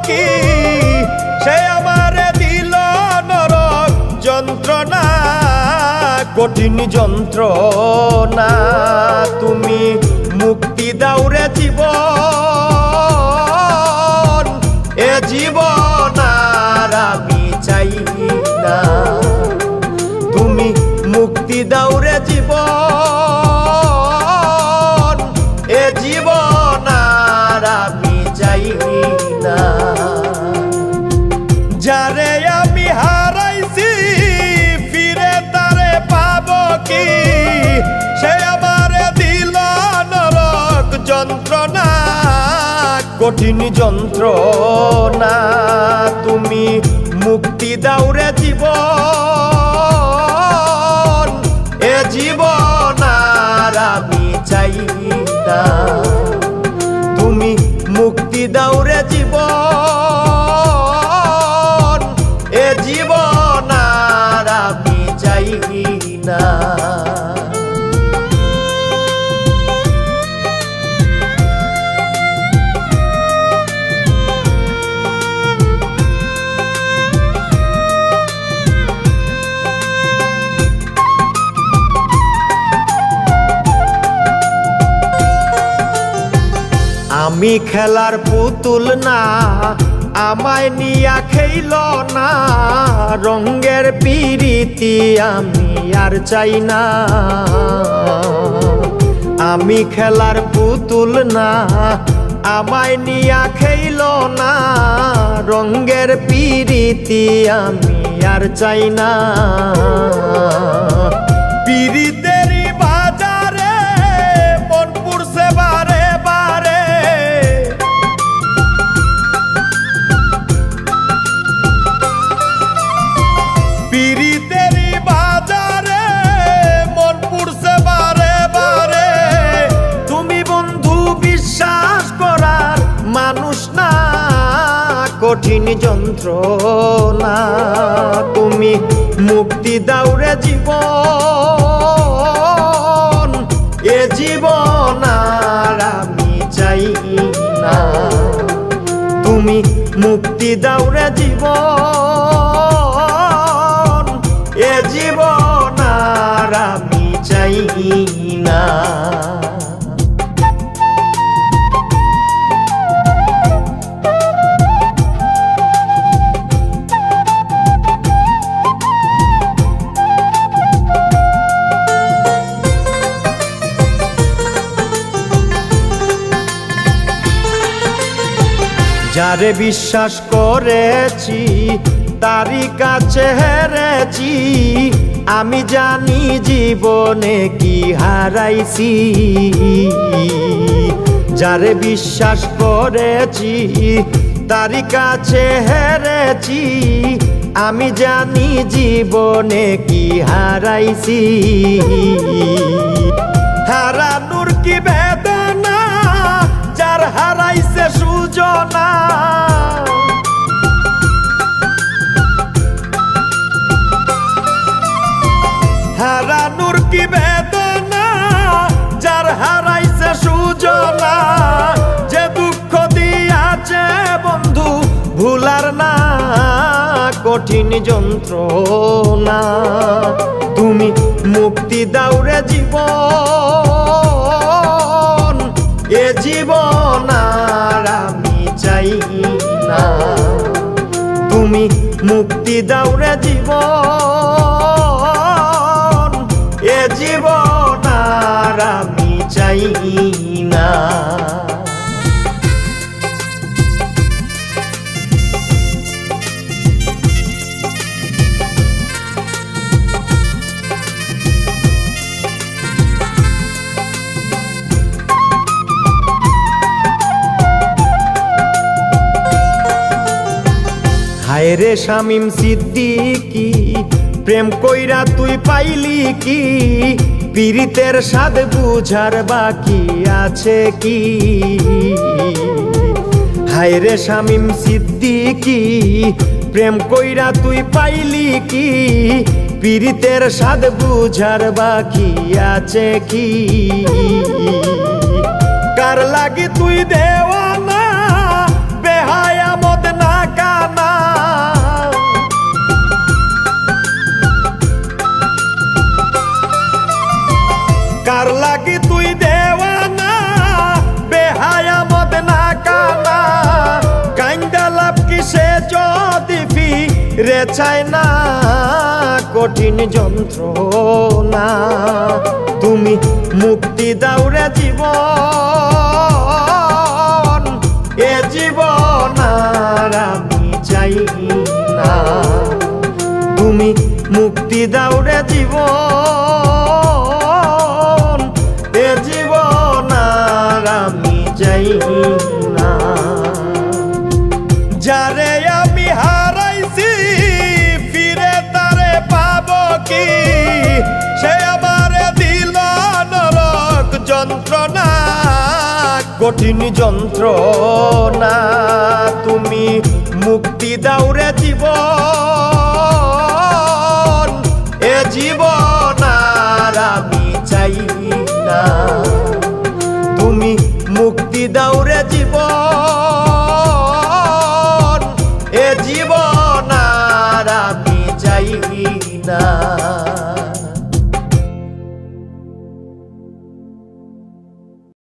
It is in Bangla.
কি সে আমারে দিল নরক যন্ত্রণা কঠিন যন্ত্রণা তুমি মুক্তি দাও রে জীবন এ জীবন আর আমি চাই না তুমি মুক্তি দাও রে জীবন এ জীবন আর আমি চাই না যারে আমি হারাইছি ফিরে তারে পাবো কি সে আমারে দিল নরক যন্ত্রণা কঠিন যন্ত্রণা তুমি মুক্তি দাও রে জীবন এ জীবন আর আমি চাই না তুমি মুক্তি দাও রে জীবন এ জীবন আর আমি চাই না আমি খেলার পুতুল না আমায় নিয়া খেইল না রঙের পিরিতি আমি আর চাই না আমি খেলার পুতুল না আমায় নিয়া খেইল না রঙের পিরিতি আমি আর চাই না পিরিতেরই বাজারে মন পুরছে বারে বারে পিরিতেরই বাজারে মন পুরছে বারে বারে তুমি বন্ধু বিশ্বাস করার মানুষ না কঠিন যন্ত্রণা তুমি মুক্তি দাও রে জীবন এ জীবন আর আমি চাই না তুমি মুক্তি দাও রে জীবন এ জীবন আর আমি চাই না যারে বিশ্বাস করেছি তারই কাছে হেরেছি আমি জানি জীবনে কি হারাইছি যারে বিশ্বাস করেছি তারই কাছে হেরেছি আমি জানি জীবনে কি হারাইছি হারানোর কি বেদনা যার হারাইছে সুজনা হারানোর কি বেদনা যার হারাইছে সুজনা যে দুঃখ দিয়াছে বন্ধু ভুলার না কঠিন যন্ত্রণা তুমি মুক্তি দাও রে জীবন এ জীবন আর আমি চাই না তুমি মুক্তি দাও রে জীবন এ জীবন আর আমি চাই না হায় রে শামীম সিদ্দিকী প্রেম কইরা তুই পাইলি কি পীড়িতের স্বাদ বুঝার বাকি আছে কি হায় রে শামীম সিদ্দিকী প্রেম কইরা তুই পাইলি কি পীড়িতের স্বাদ বুঝার বাকি আছে কি কার লাগি তুই দেওয়ানা বেহায়া মদ না রে চায় না কঠিন যন্ত্রণা। তুমি মুক্তি দাও রে জীবন, এ জীবন আর আমি চাই না। তুমি মুক্তি দাও রে জীবন, এ জীবন আর আমি চাই না। যারে আমি হারাইছি ফিরে তারে পাবো কি, সে আমারে দিল নরক যন্ত্রণা, কঠিন যন্ত্রণা। তুমি মুক্তি দাও রে জীবন, এ জীবন আর আমি চাই না। তুমি মুক্তি দাও রে জীবন,